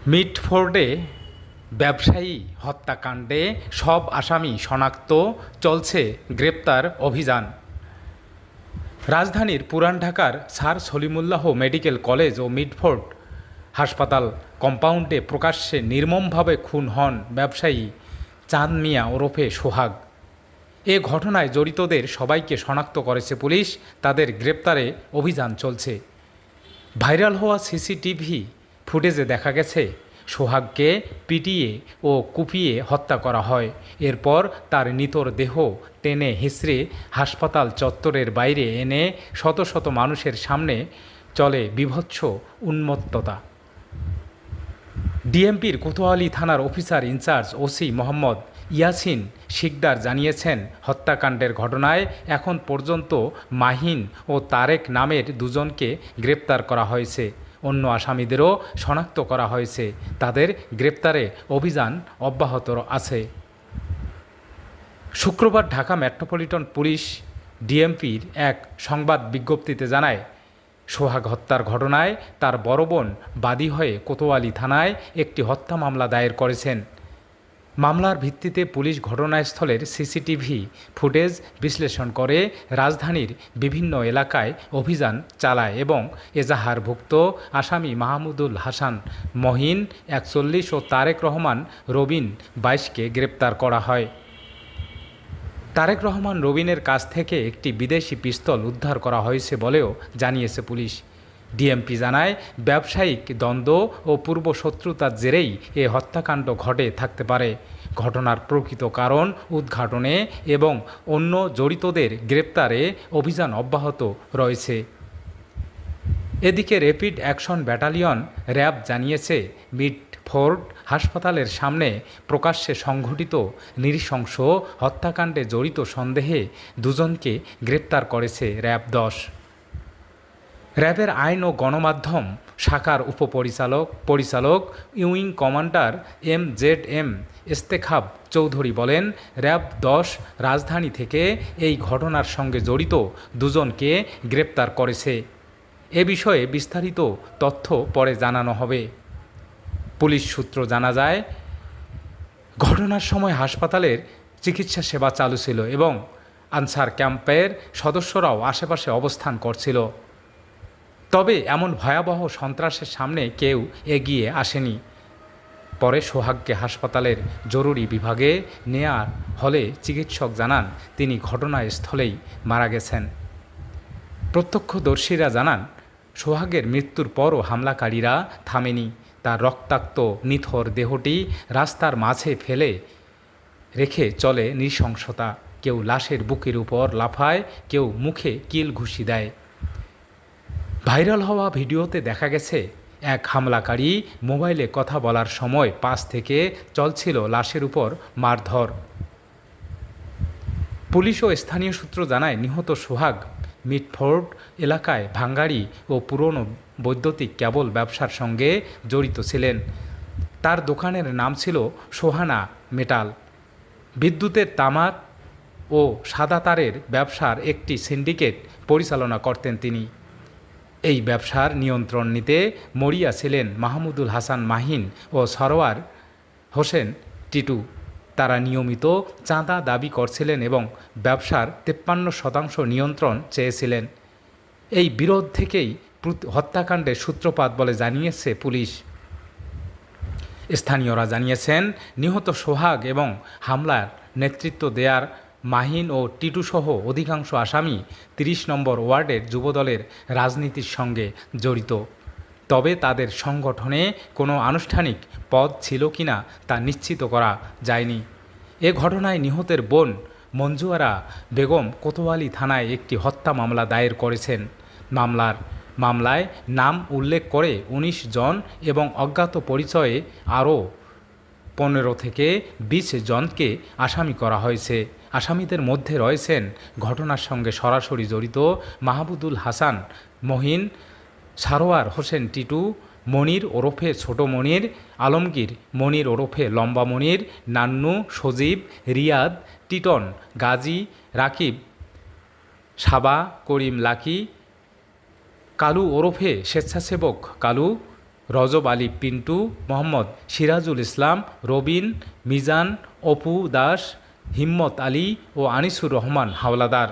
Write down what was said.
মিটফোর্ডে ব্যবসায়ী হত্যাকাণ্ডে সব আসামি শনাক্ত, চলছে গ্রেপ্তার অভিযান। রাজধানীর পুরান ঢাকার স্যার সলিমুল্লাহ মেডিকেল কলেজ ও মিটফোর্ড হাসপাতাল কম্পাউন্ডে প্রকাশ্যে নির্মমভাবে খুন হন ব্যবসায়ী চাঁদ মিয়া ওরফে সোহাগ। এ ঘটনায় জড়িতদের সবাইকে শনাক্ত করেছে পুলিশ, তাদের গ্রেপ্তারে অভিযান চলছে। ভাইরাল হওয়া সিসিটিভি ফুটেজে দেখা গেছে সোহাগকে পিটিয়ে ও কুপিয়ে হত্যা করা হয়। এরপর তার নিথর দেহ টেনে হিঁচড়ে হাসপাতাল চত্বরের বাইরে এনে শত শত মানুষের সামনে চলে বীভৎস উন্মত্ততা। ডিএমপির কোতোয়ালি থানার officer in charge OC Mohammad Yasin Sikdar জানিয়েছেন, হত্যাকাণ্ডের ঘটনায় এখন পর্যন্ত মাহিন ও তারেক নামের দুজনকে গ্রেপ্তার করা হয়েছে। অন্য আসামিদেরও শনাক্ত করা হয়েছে। তাদের গ্রেপ্তারে অভিযান অব্যাহত আছে। শুক্রবার ঢাকা মেট্রোপলিটন পুলিশ ডিএমপির এক সংবাদ বিজ্ঞপ্তিতে জানায়, সোহাগ হত্যার ঘটনায় তার বড় বোন বাদী হয়ে কোতোয়ালি থানায় একটি হত্যা মামলা দায়ের করেছেন। মামলার ভিত্তিতে পুলিশ ঘটনাস্থলের সিসিটিভি ফুটেজ বিশ্লেষণ করে রাজধানীর বিভিন্ন এলাকায় অভিযান চালায় এবং এজাহারভুক্ত আসামি মাহমুদুল হাসান মহিন ৪১ ও তারেক রহমান রবিন ২২কে গ্রেপ্তার করা হয়। তারেক রহমান রবিনের কাছ থেকে একটি বিদেশি পিস্তল উদ্ধার করা হয়েছে বলেও জানিয়েছে পুলিশ। ডিএমপি জানায়, ব্যবসায়িক দ্বন্দ্ব ও পূর্ব শত্রুতার জেরেই এ হত্যাকাণ্ড ঘটে থাকতে পারে। ঘটনার প্রকৃত কারণ উদ্ঘাটনে এবং অন্য জড়িতদের গ্রেপ্তারে অভিযান অব্যাহত রয়েছে। এদিকে র্যাপিড অ্যাকশন ব্যাটালিয়ন র্যাব জানিয়েছে, মিটফোর্ড হাসপাতালের সামনে প্রকাশ্যে সংঘটিত নৃশংস হত্যাকাণ্ডে জড়িত সন্দেহে দুজনকে গ্রেপ্তার করেছে র্যাব ১০। র্যাবের আইন ও গণমাধ্যম শাখার পরিচালক উইং কমান্ডার MZM ইস্তেখাব চৌধুরী বলেন, র্যাব ১০ রাজধানী থেকে এই ঘটনার সঙ্গে জড়িত দুজনকে গ্রেপ্তার করেছে। এ বিষয়ে বিস্তারিত তথ্য পরে জানানো হবে। পুলিশ সূত্র জানা যায়, ঘটনার সময় হাসপাতালের চিকিৎসা সেবা চালু ছিল এবং আনসার ক্যাম্পের সদস্যরাও আশেপাশে অবস্থান করছিল। তবে এমন ভয়াবহ সন্ত্রাসের সামনে কেউ এগিয়ে আসেনি। পরে সোহাগকে হাসপাতালের জরুরি বিভাগে নেয়ার হলে চিকিৎসক জানান তিনি ঘটনাস্থলেই মারা গেছেন। প্রত্যক্ষদর্শীরা জানান, সোহাগের মৃত্যুর পরও হামলাকারীরা থামেনি। তার রক্তাক্ত নিথর দেহটি রাস্তার মাঝে ফেলে রেখে চলে নৃশংসতা। কেউ লাশের বুকের উপর লাফায়, কেউ মুখে কিল ঘুষি দেয়। ভাইরাল হওয়া ভিডিওতে দেখা গেছে এক হামলাকারী মোবাইলে কথা বলার সময় পাশ থেকে চলছিল লাশের উপর মারধর। পুলিশ ও স্থানীয় সূত্র জানায়, নিহত সোহাগ মিটফোর্ড এলাকায় ভাঙ্গাড়ি ও পুরনো বৈদ্যুতিক কেবল ব্যবসার সঙ্গে জড়িত ছিলেন। তার দোকানের নাম ছিল সোহানা মেটাল। বিদ্যুতের তামার ও সাদা তারের ব্যবসার একটি সিন্ডিকেট পরিচালনা করতেন তিনি। এই ব্যবসার নিয়ন্ত্রণ নিতে মরিয়া ছিলেন মাহমুদুল হাসান মাহিন ও সরওয়ার হোসেন টিটু। তারা নিয়মিত চাঁদা দাবি করছিলেন এবং ব্যবসার ৫৩% নিয়ন্ত্রণ চেয়েছিলেন। এই বিরোধ থেকেই হত্যাকাণ্ডের সূত্রপাত বলে জানিয়েছে পুলিশ। স্থানীয়রা জানিয়েছেন, নিহত সোহাগ এবং হামলার নেতৃত্ব দেয়ার মাহিন ও টিটুসহ অধিকাংশ আসামি ৩০ নম্বর ওয়ার্ডের যুবদলের রাজনীতির সঙ্গে জড়িত। তবে তাদের সংগঠনে কোনো আনুষ্ঠানিক পদ ছিল কিনা তা নিশ্চিত করা যায়নি। এ ঘটনায় নিহতের বোন মঞ্জুয়ারা বেগম কোতোয়ালি থানায় একটি হত্যা মামলা দায়ের করেছেন। মামলায় নাম উল্লেখ করে ১৯ জন এবং অজ্ঞাত পরিচয়ে আরও ১৫ থেকে ২০ জনকে আসামি করা হয়েছে। আসামিদের মধ্যে রয়েছেন ঘটনার সঙ্গে সরাসরি জড়িত মাহমুদুল হাসান মহিন, সারোয়ার হোসেন টিটু, মনির ওরফে ছোট মনির, আলমগীর মনির ওরফে লম্বা মনির, নান্নু, সজীব, রিয়াদ, টিটন, গাজী, রাকিব, সাবা, করিম লাকি, কালু ওরফে স্বেচ্ছাসেবক কালু, রজব আলী পিন্টু, মোহাম্মদ সিরাজুল ইসলাম, রবিন, মিজান, অপু দাস, হিম্মত আলী ও আনিসুর রহমান হাওলাদার।